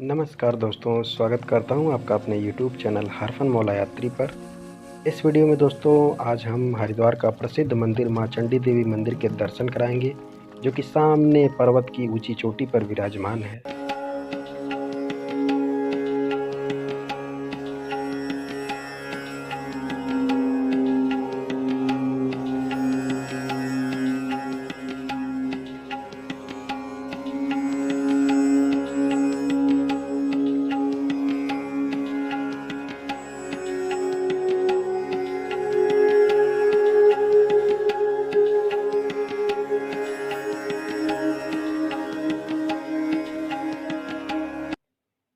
नमस्कार दोस्तों, स्वागत करता हूं आपका अपने YouTube चैनल हरफन मौला यात्री पर। इस वीडियो में दोस्तों आज हम हरिद्वार का प्रसिद्ध मंदिर मां चंडी देवी मंदिर के दर्शन कराएंगे, जो कि सामने पर्वत की ऊंची चोटी पर विराजमान है।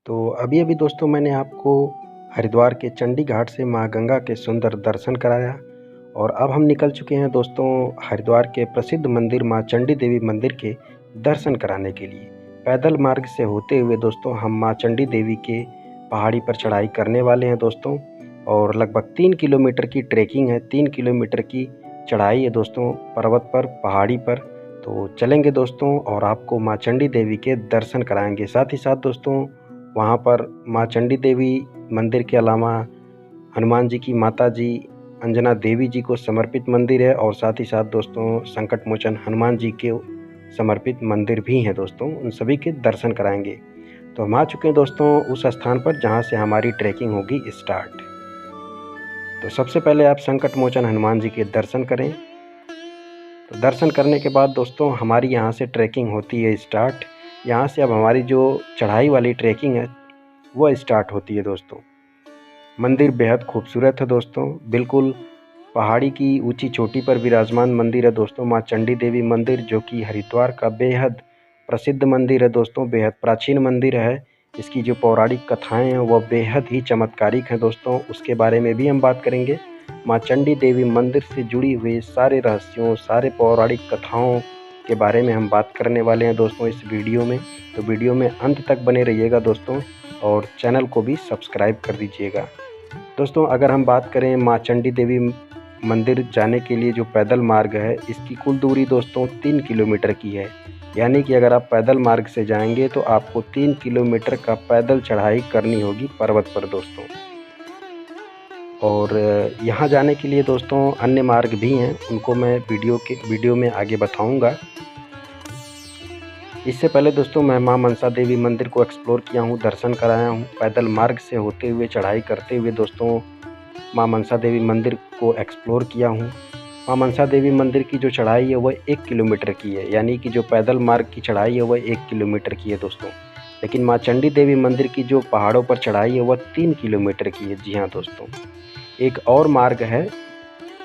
तो अभी-अभी दोस्तों मैंने आपको हरिद्वार के चंडी घाट से मां गंगा के सुंदर दर्शन कराया और अब हम निकल चुके हैं दोस्तों हरिद्वार के प्रसिद्ध मंदिर मां चंडी देवी मंदिर के दर्शन कराने के लिए। पैदल मार्ग से होते हुए दोस्तों हम मां चंडी देवी के पहाड़ी पर चढ़ाई करने वाले हैं दोस्तों, और लगभग 3 किलोमीटर की ट्रैकिंग है, 3 किलोमीटर की चढ़ाई है दोस्तों पर्वत पर, पहाड़ी पर। तो चलेंगे दोस्तों और आपको मां चंडी देवी के दर्शन कराएंगे। साथ ही साथ दोस्तों वहाँ पर मां चंडी देवी मंदिर के अलावा हनुमान जी की माता जी अंजना देवी जी को समर्पित मंदिर है, और साथ ही साथ दोस्तों संकट मोचन हनुमान जी के समर्पित मंदिर भी हैं दोस्तों, उन सभी के दर्शन कराएंगे। तो हम आ चुके हैं दोस्तों उस स्थान पर जहाँ से हमारी ट्रैकिंग होगी स्टार्ट। तो सबसे पहले आप संकट मोचन हनुमान जी के दर्शन करें। तो दर्शन करने के बाद दोस्तों हमारी यहाँ से ट्रैकिंग होती है स्टार्ट। यहाँ से अब हमारी जो चढ़ाई वाली ट्रैकिंग है वो स्टार्ट होती है दोस्तों। मंदिर बेहद खूबसूरत है दोस्तों, बिल्कुल पहाड़ी की ऊंची चोटी पर विराजमान मंदिर है दोस्तों मां चंडी देवी मंदिर, जो कि हरिद्वार का बेहद प्रसिद्ध मंदिर है दोस्तों, बेहद प्राचीन मंदिर है। इसकी जो पौराणिक कथाएं हैं वह बेहद ही चमत्कारिक हैं दोस्तों, उसके बारे में भी हम बात करेंगे। मां चंडी देवी मंदिर से जुड़ी हुई सारे रहस्यों, सारे पौराणिक कथाओं के बारे में हम बात करने वाले हैं दोस्तों इस वीडियो में। तो वीडियो में अंत तक बने रहिएगा दोस्तों, और चैनल को भी सब्सक्राइब कर दीजिएगा। दोस्तों अगर हम बात करें मां चंडी देवी मंदिर जाने के लिए जो पैदल मार्ग है, इसकी कुल दूरी दोस्तों 3 किलोमीटर की है। यानी कि अगर आप पैदल मार्ग से जाएंगे तो आपको 3 किलोमीटर का पैदल चढ़ाई करनी होगी पर्वत पर दोस्तों। और यहाँ जाने के लिए दोस्तों अन्य मार्ग भी हैं, उनको मैं वीडियो में आगे बताऊँगा। इससे पहले दोस्तों मैं मां मनसा देवी मंदिर को एक्सप्लोर किया हूँ, दर्शन कराया हूँ। पैदल मार्ग से होते हुए चढ़ाई करते हुए दोस्तों मां मनसा देवी मंदिर को एक्सप्लोर किया हूँ। मां मनसा देवी मंदिर की जो चढ़ाई है वह 1 किलोमीटर की है, यानी कि जो पैदल मार्ग की चढ़ाई है वह 1 किलोमीटर की है दोस्तों। लेकिन मां चंडी देवी मंदिर की जो पहाड़ों पर चढ़ाई है वह 3 किलोमीटर की है। जी हाँ दोस्तों, एक और मार्ग है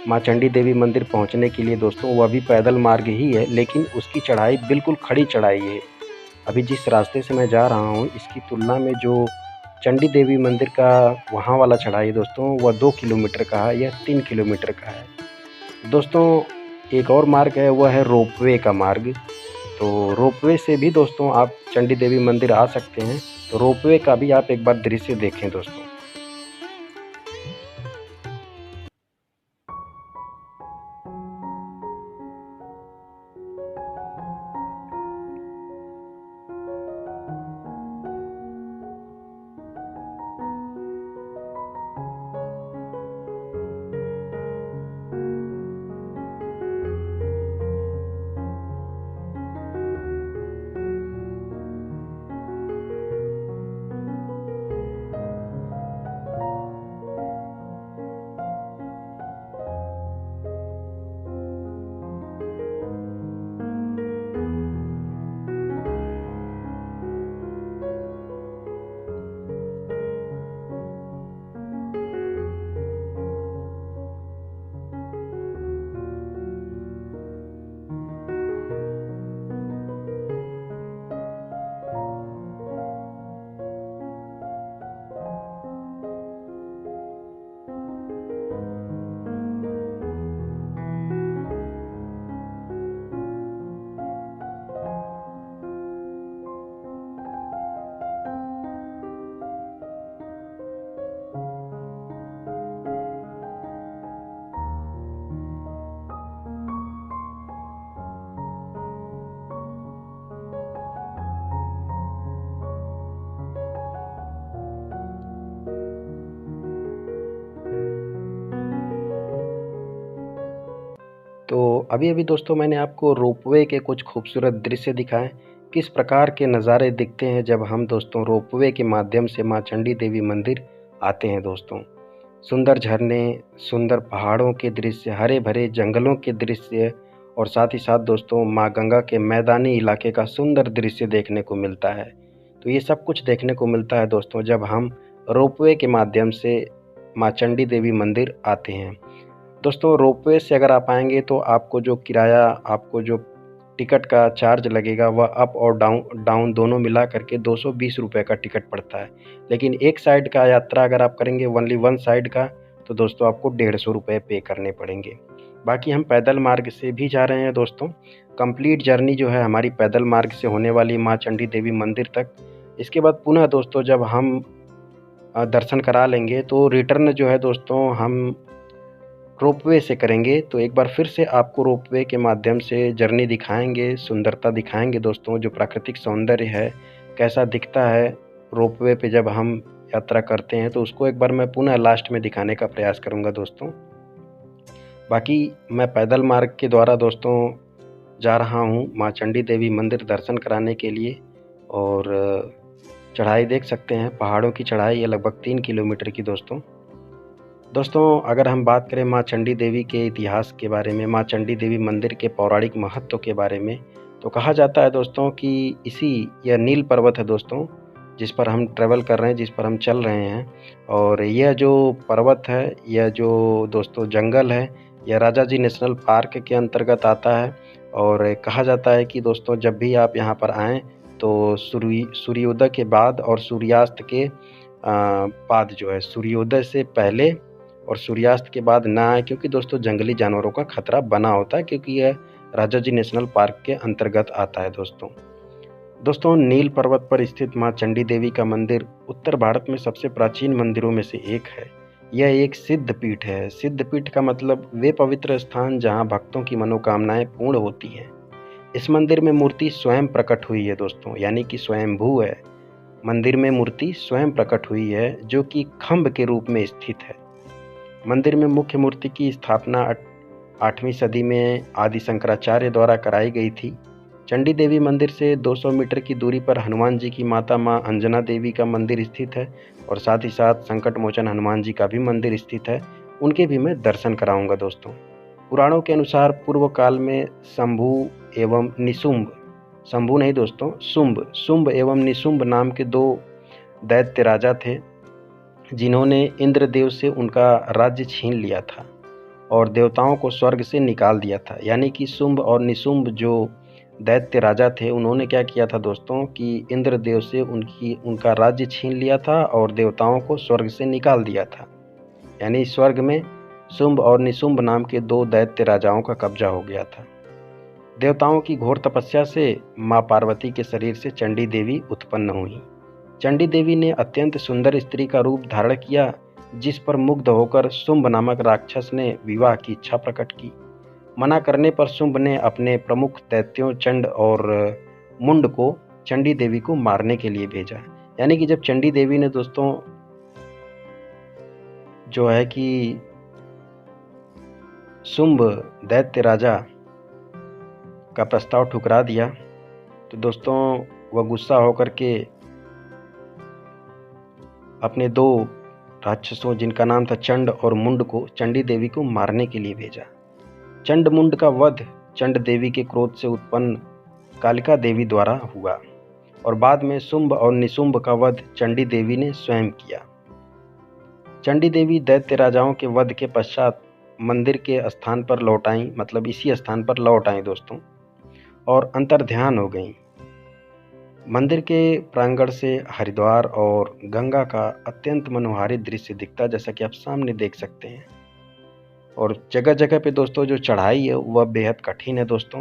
मां चंडी देवी मंदिर पहुंचने के लिए दोस्तों, वह भी पैदल मार्ग ही है, लेकिन उसकी चढ़ाई बिल्कुल खड़ी चढ़ाई है। अभी जिस रास्ते से मैं जा रहा हूं इसकी तुलना में जो चंडी देवी मंदिर का वहां वाला चढ़ाई दोस्तों वह 2 किलोमीटर का है, यह 3 किलोमीटर का है दोस्तों। एक और मार्ग है वह है रोपवे का मार्ग। तो रोपवे से भी दोस्तों आप चंडी देवी मंदिर आ सकते हैं। तो रोपवे का भी आप एक बार दृश्य देखें दोस्तों। अभी अभी दोस्तों मैंने आपको रोपवे के कुछ खूबसूरत दृश्य दिखाए, किस प्रकार के नज़ारे दिखते हैं जब हम दोस्तों रोपवे के माध्यम से माँ चंडी देवी मंदिर आते हैं दोस्तों। सुंदर झरने, सुंदर पहाड़ों के दृश्य, हरे भरे जंगलों के दृश्य और साथ ही साथ दोस्तों माँ गंगा के मैदानी इलाके का सुंदर दृश्य देखने को मिलता है। तो ये सब कुछ देखने को मिलता है दोस्तों जब हम रोपवे के माध्यम से माँ चंडी देवी मंदिर आते हैं। दोस्तों रोपवे से अगर आप आएँगे तो आपको जो किराया, आपको जो टिकट का चार्ज लगेगा वह अप और डाउन दोनों मिला करके 220 रुपये का टिकट पड़ता है। लेकिन एक साइड का यात्रा अगर आप करेंगे ओनली वन साइड का तो दोस्तों आपको 150 रुपये पे करने पड़ेंगे। बाकी हम पैदल मार्ग से भी जा रहे हैं दोस्तों। कंप्लीट जर्नी जो है हमारी पैदल मार्ग से होने वाली माँ चंडी देवी मंदिर तक। इसके बाद पुनः दोस्तों जब हम दर्शन करा लेंगे तो रिटर्न जो है दोस्तों हम रोपवे से करेंगे। तो एक बार फिर से आपको रोपवे के माध्यम से जर्नी दिखाएंगे, सुंदरता दिखाएंगे दोस्तों, जो प्राकृतिक सौंदर्य है कैसा दिखता है रोपवे पे जब हम यात्रा करते हैं, तो उसको एक बार मैं पुनः लास्ट में दिखाने का प्रयास करूंगा दोस्तों। बाकी मैं पैदल मार्ग के द्वारा दोस्तों जा रहा हूं माँ चंडी देवी मंदिर दर्शन कराने के लिए। और चढ़ाई देख सकते हैं, पहाड़ों की चढ़ाई है लगभग 3 किलोमीटर की दोस्तों अगर हम बात करें माँ चंडी देवी के इतिहास के बारे में, माँ चंडी देवी मंदिर के पौराणिक महत्व के बारे में, तो कहा जाता है दोस्तों कि यह नील पर्वत है दोस्तों, जिस पर हम ट्रैवल कर रहे हैं, जिस पर हम चल रहे हैं। और यह जो पर्वत है, यह जो दोस्तों जंगल है, यह राजा जी नेशनल पार्क के अंतर्गत आता है। और कहा जाता है कि दोस्तों जब भी आप यहाँ पर आएँ तो सूर्योदय के बाद और सूर्यास्त के बाद जो है, सूर्योदय से पहले और सूर्यास्त के बाद ना आए, क्योंकि दोस्तों जंगली जानवरों का खतरा बना होता है, क्योंकि यह राजाजी नेशनल पार्क के अंतर्गत आता है दोस्तों नील पर्वत पर स्थित माँ चंडी देवी का मंदिर उत्तर भारत में सबसे प्राचीन मंदिरों में से एक है। यह एक सिद्ध पीठ है। सिद्ध पीठ का मतलब वे पवित्र स्थान जहाँ भक्तों की मनोकामनाएं पूर्ण होती हैं। इस मंदिर में मूर्ति स्वयं प्रकट हुई है दोस्तों, यानी कि स्वयंभू है। मंदिर में मूर्ति स्वयं प्रकट हुई है जो कि खम्भ के रूप में स्थित है। मंदिर में मुख्य मूर्ति की स्थापना 8वीं सदी में आदि शंकराचार्य द्वारा कराई गई थी। चंडी देवी मंदिर से 200 मीटर की दूरी पर हनुमान जी की माता माँ अंजना देवी का मंदिर स्थित है और साथ ही साथ संकट मोचन हनुमान जी का भी मंदिर स्थित है। उनके भी मैं दर्शन कराऊंगा दोस्तों। पुराणों के अनुसार पूर्व काल में शंभु एवं निशुंभ, शंभु नहीं दोस्तों, शुंभ एवं निशुंभ नाम के 2 दैत्य राजा थे, जिन्होंने इंद्रदेव से उनका राज्य छीन लिया था और देवताओं को स्वर्ग से निकाल दिया था। यानी कि शुंभ और निशुंभ जो दैत्य राजा थे, उन्होंने क्या किया था दोस्तों कि इंद्रदेव से उनका राज्य छीन लिया था और देवताओं को स्वर्ग से निकाल दिया था। यानी स्वर्ग में शुंभ और निशुंभ नाम के 2 दैत्य राजाओं का कब्जा हो गया था। देवताओं की घोर तपस्या से माँ पार्वती के शरीर से चंडी देवी उत्पन्न हुई। चंडी देवी ने अत्यंत सुंदर स्त्री का रूप धारण किया, जिस पर मुग्ध होकर शुंभ नामक राक्षस ने विवाह की इच्छा प्रकट की। मना करने पर शुंभ ने अपने प्रमुख दैत्यों चंड और मुंड को चंडी देवी को मारने के लिए भेजा। यानी कि जब चंडी देवी ने दोस्तों जो है कि शुंभ दैत्य राजा का प्रस्ताव ठुकरा दिया, तो दोस्तों वह गुस्सा होकर के अपने 2 राक्षसों, जिनका नाम था चंड और मुंड, को चंडी देवी को मारने के लिए भेजा। चंड मुंड का वध चंड देवी के क्रोध से उत्पन्न कालिका देवी द्वारा हुआ और बाद में शुंभ और निशुंभ का वध चंडी देवी ने स्वयं किया। चंडी देवी दैत्य राजाओं के वध के पश्चात मंदिर के स्थान पर लौट आईं, मतलब इसी स्थान पर लौट आईं दोस्तों, और अंतर्ध्यान हो गईं। मंदिर के प्रांगण से हरिद्वार और गंगा का अत्यंत मनोहारी दृश्य दिखता, जैसा कि आप सामने देख सकते हैं। और जगह जगह पे दोस्तों जो चढ़ाई है वह बेहद कठिन है दोस्तों।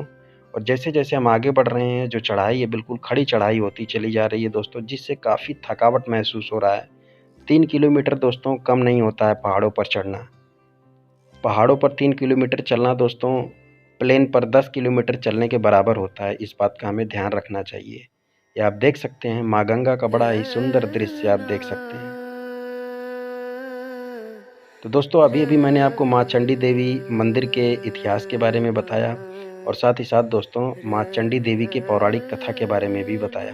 और जैसे जैसे हम आगे बढ़ रहे हैं, जो चढ़ाई है बिल्कुल खड़ी चढ़ाई होती चली जा रही है दोस्तों, जिससे काफ़ी थकावट महसूस हो रहा है। 3 किलोमीटर दोस्तों कम नहीं होता है पहाड़ों पर चढ़ना। पहाड़ों पर 3 किलोमीटर चलना दोस्तों प्लेन पर 10 किलोमीटर चलने के बराबर होता है। इस बात का हमें ध्यान रखना चाहिए। ये आप देख सकते हैं, माँ गंगा का बड़ा ही सुंदर दृश्य आप देख सकते हैं। तो दोस्तों अभी अभी मैंने आपको माँ चंडी देवी मंदिर के इतिहास के बारे में बताया और साथ ही साथ दोस्तों माँ चंडी देवी के पौराणिक कथा के बारे में भी बताया।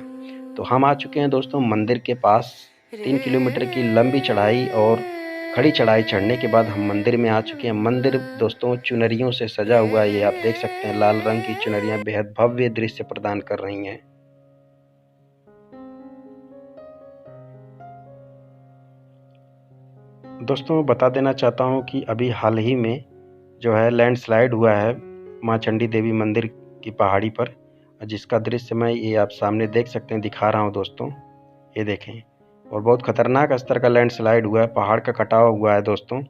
तो हम आ चुके हैं दोस्तों मंदिर के पास। 3 किलोमीटर की लंबी चढ़ाई और खड़ी चढ़ाई चढ़ने के बाद हम मंदिर में आ चुके हैं। मंदिर दोस्तों चुनरियों से सजा हुआ है, ये आप देख सकते हैं। लाल रंग की चुनरियाँ बेहद भव्य दृश्य प्रदान कर रही हैं। दोस्तों बता देना चाहता हूँ कि अभी हाल ही में जो है लैंडस्लाइड हुआ है माँ चंडी देवी मंदिर की पहाड़ी पर, जिसका दृश्य मैं ये आप सामने देख सकते हैं, दिखा रहा हूँ दोस्तों। ये देखें, और बहुत खतरनाक स्तर का लैंडस्लाइड हुआ है, पहाड़ का कटाव हुआ है दोस्तों,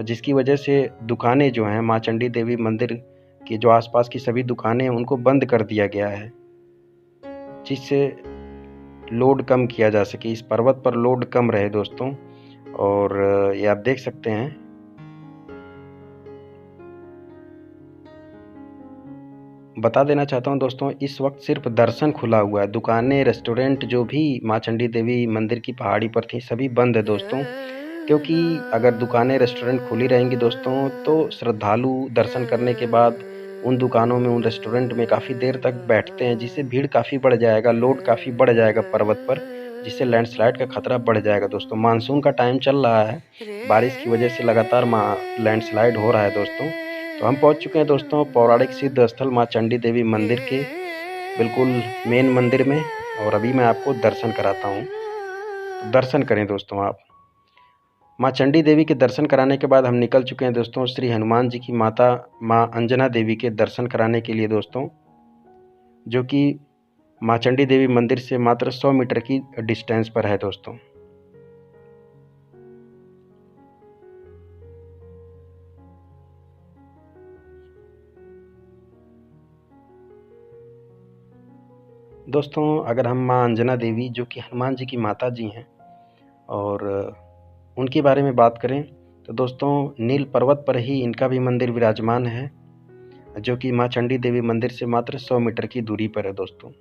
जिसकी वजह से दुकानें जो हैं माँ चंडी देवी मंदिर की जो आसपास की सभी दुकानें हैं उनको बंद कर दिया गया है, जिससे लोड कम किया जा सके, इस पर्वत पर लोड कम रहे दोस्तों। और ये आप देख सकते हैं। बता देना चाहता हूँ दोस्तों, इस वक्त सिर्फ दर्शन खुला हुआ है। दुकानें, रेस्टोरेंट जो भी माँ चंडी देवी मंदिर की पहाड़ी पर थी सभी बंद है दोस्तों, क्योंकि अगर दुकानें, रेस्टोरेंट खुली रहेंगी दोस्तों तो श्रद्धालु दर्शन करने के बाद उन दुकानों में, उन रेस्टोरेंट में काफ़ी देर तक बैठते हैं, जिससे भीड़ काफ़ी बढ़ जाएगा, लोड काफ़ी बढ़ जाएगा पर्वत पर, जिससे लैंडस्लाइड का खतरा बढ़ जाएगा दोस्तों। मानसून का टाइम चल रहा है, बारिश की वजह से लगातार लैंडस्लाइड हो रहा है दोस्तों। तो हम पहुंच चुके हैं दोस्तों पौराणिक सिद्ध स्थल माँ चंडी देवी मंदिर के बिल्कुल मेन मंदिर में, और अभी मैं आपको दर्शन कराता हूँ। तो दर्शन करें दोस्तों आप। माँ चंडी देवी के दर्शन कराने के बाद हम निकल चुके हैं दोस्तों श्री हनुमान जी की माता माँ अंजना देवी के दर्शन कराने के लिए दोस्तों, जो कि माँ चंडी देवी मंदिर से मात्र 100 मीटर की डिस्टेंस पर है दोस्तों। दोस्तों अगर हम माँ अंजना देवी जो कि हनुमान जी की माता जी हैं और उनके बारे में बात करें तो दोस्तों नील पर्वत पर ही इनका भी मंदिर विराजमान है, जो कि माँ चंडी देवी मंदिर से मात्र 100 मीटर की दूरी पर है दोस्तों।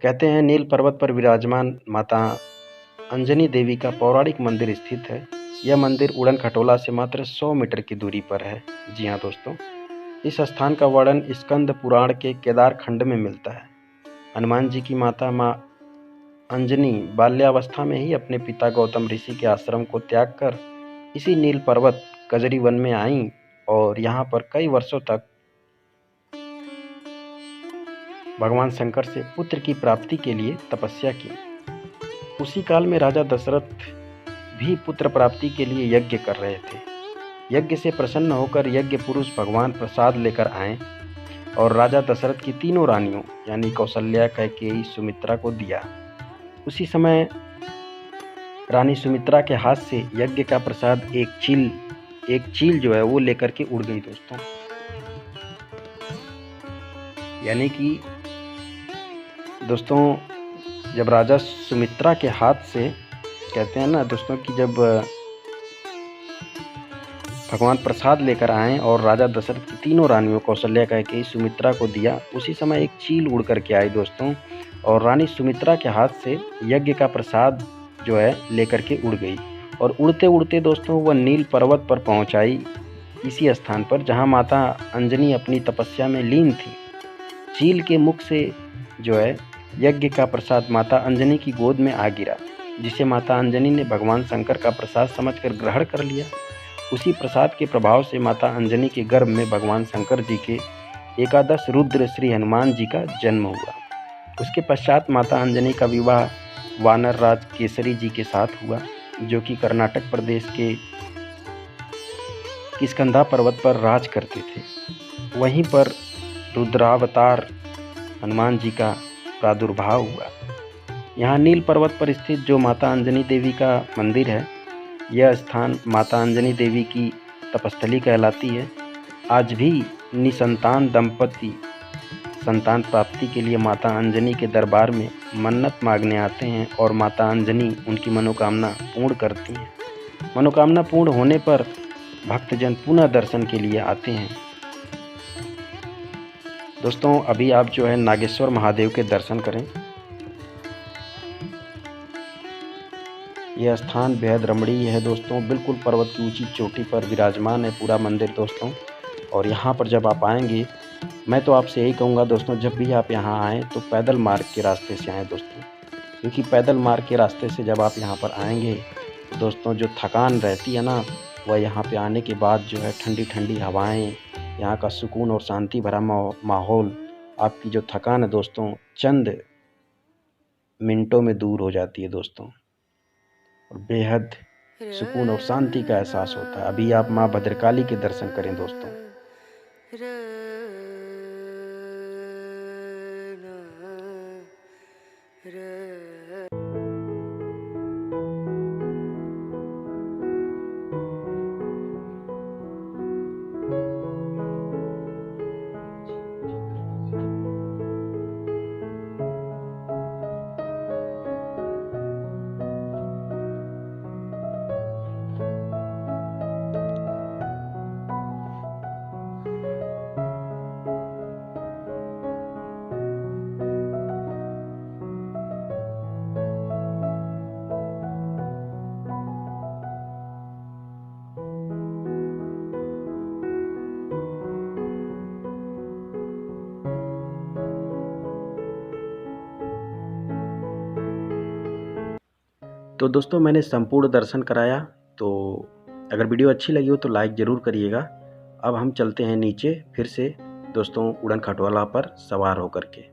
कहते हैं नील पर्वत पर विराजमान माता अंजनी देवी का पौराणिक मंदिर स्थित है। यह मंदिर उड़न खटोला से मात्र 100 मीटर की दूरी पर है। जी हाँ दोस्तों, इस स्थान का वर्णन स्कंद पुराण के केदार खंड में मिलता है। हनुमान जी की माता माँ अंजनी बाल्यावस्था में ही अपने पिता गौतम ऋषि के आश्रम को त्याग कर इसी नील पर्वत कजरी वन में आईं और यहाँ पर कई वर्षों तक भगवान शंकर से पुत्र की प्राप्ति के लिए तपस्या की। उसी काल में राजा दशरथ भी पुत्र प्राप्ति के लिए यज्ञ कर रहे थे। यज्ञ से प्रसन्न होकर यज्ञ पुरुष भगवान प्रसाद लेकर आए और राजा दशरथ की तीनों रानियों यानी कौशल्या, कैकेयी, सुमित्रा को दिया। उसी समय रानी सुमित्रा के हाथ से यज्ञ का प्रसाद एक चील जो है वो लेकर के उड़ गई दोस्तों। यानी कि दोस्तों जब राजा सुमित्रा के हाथ से, कहते हैं ना दोस्तों कि जब भगवान प्रसाद लेकर आए और राजा दशरथ की तीनों रानियों कौशल्या, कैकेयी, सुमित्रा को दिया, उसी समय एक चील उड़ करके आई दोस्तों और रानी सुमित्रा के हाथ से यज्ञ का प्रसाद जो है लेकर के उड़ गई। और उड़ते उड़ते दोस्तों वह नील पर्वत पर पहुंच आई, इसी स्थान पर जहां माता अंजनी अपनी तपस्या में लीन थी। चील के मुख से जो है यज्ञ का प्रसाद माता अंजनी की गोद में आ गिरा, जिसे माता अंजनी ने भगवान शंकर का प्रसाद समझकर ग्रहण कर लिया। उसी प्रसाद के प्रभाव से माता अंजनी के गर्भ में भगवान शंकर जी के एकादश रुद्र श्री हनुमान जी का जन्म हुआ। उसके पश्चात माता अंजनी का विवाह वानर राज केसरी जी के साथ हुआ, जो कि कर्नाटक प्रदेश के किष्किंधा पर्वत पर राज करते थे। वहीं पर रुद्रावतार हनुमान जी का प्रादुर्भाव हुआ। यहाँ नील पर्वत पर स्थित जो माता अंजनी देवी का मंदिर है, यह स्थान माता अंजनी देवी की तपस्थली कहलाती है। आज भी निसंतान दंपति संतान प्राप्ति के लिए माता अंजनी के दरबार में मन्नत मांगने आते हैं और माता अंजनी उनकी मनोकामना पूर्ण करती हैं। मनोकामना पूर्ण होने पर भक्तजन पुनः दर्शन के लिए आते हैं। दोस्तों अभी आप जो है नागेश्वर महादेव के दर्शन करें। ये स्थान बेहद रमणीय है दोस्तों, बिल्कुल पर्वत की ऊँची चोटी पर विराजमान है पूरा मंदिर दोस्तों। और यहाँ पर जब आप आएँगे, मैं तो आपसे यही कहूँगा दोस्तों, जब भी आप यहाँ आएँ तो पैदल मार्ग के रास्ते से आएँ दोस्तों। क्योंकि पैदल मार्ग के रास्ते से जब आप यहाँ पर आएँगे तो दोस्तों जो थकान रहती है ना, वह यहाँ पे आने के बाद जो है ठंडी-ठंडी हवाएँ, यहाँ का सुकून और शांति भरा माहौल, आपकी जो थकान है दोस्तों चंद मिनटों में दूर हो जाती है दोस्तों। और बेहद सुकून और शांति का एहसास होता है। अभी आप माँ भद्रकाली के दर्शन करें दोस्तों। तो दोस्तों मैंने संपूर्ण दर्शन कराया। तो अगर वीडियो अच्छी लगी हो तो लाइक ज़रूर करिएगा। अब हम चलते हैं नीचे फिर से दोस्तों उड़न खटोला पर सवार होकर के।